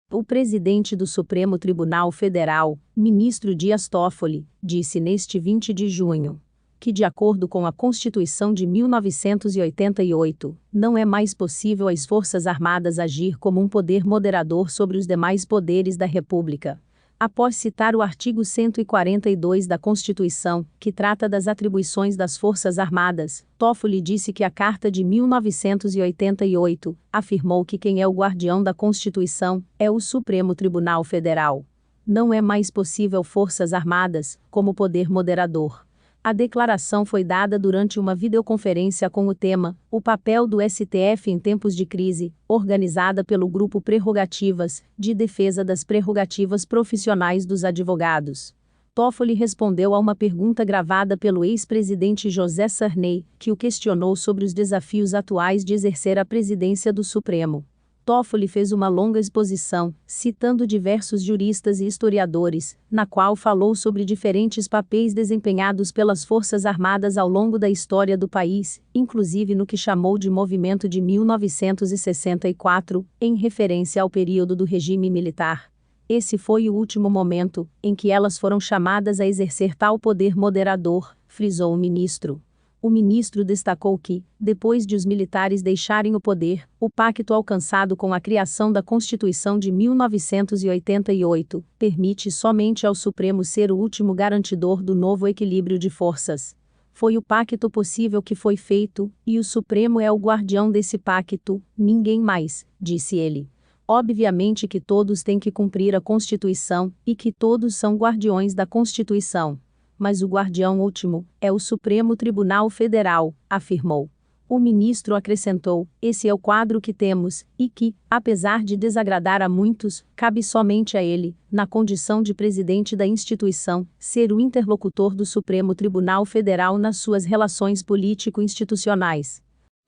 O presidente do Supremo Tribunal Federal, ministro Dias Toffoli, disse neste 20 de junho que, de acordo com a Constituição de 1988, não é mais possível às Forças Armadas agir como um poder moderador sobre os demais poderes da República. Após citar o artigo 142 da Constituição, que trata das atribuições das Forças Armadas, Toffoli disse que a Carta de 1988 afirmou que quem é o guardião da Constituição é o Supremo Tribunal Federal. Não é mais possível Forças Armadas como poder moderador. A declaração foi dada durante uma videoconferência com o tema "O papel do STF em tempos de crise", organizada pelo Grupo Prerrogativas, de defesa das prerrogativas profissionais dos advogados. Toffoli respondeu a uma pergunta gravada pelo ex-presidente José Sarney, que o questionou sobre os desafios atuais de exercer a presidência do Supremo. Toffoli fez uma longa exposição, citando diversos juristas e historiadores, na qual falou sobre diferentes papéis desempenhados pelas Forças Armadas ao longo da história do país, inclusive no que chamou de movimento de 1964, em referência ao período do regime militar. Esse foi o último momento em que elas foram chamadas a exercer tal poder moderador, frisou o ministro. O ministro destacou que, depois de os militares deixarem o poder, o pacto alcançado com a criação da Constituição de 1988 permite somente ao Supremo ser o último garantidor do novo equilíbrio de forças. Foi o pacto possível que foi feito, e o Supremo é o guardião desse pacto, ninguém mais, disse ele. Obviamente que todos têm que cumprir a Constituição, e que todos são guardiões da Constituição. Mas o guardião último é o Supremo Tribunal Federal, afirmou. O ministro acrescentou: esse é o quadro que temos, e que, apesar de desagradar a muitos, cabe somente a ele, na condição de presidente da instituição, ser o interlocutor do Supremo Tribunal Federal nas suas relações político-institucionais.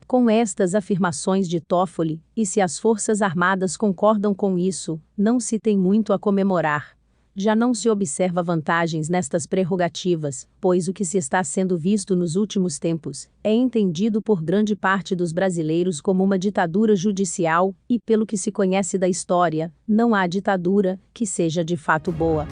Com estas afirmações de Toffoli, e se as Forças Armadas concordam com isso, não se tem muito a comemorar. Já não se observa vantagens nestas prerrogativas, pois o que se está sendo visto nos últimos tempos é entendido por grande parte dos brasileiros como uma ditadura judicial, e pelo que se conhece da história, não há ditadura que seja de fato boa.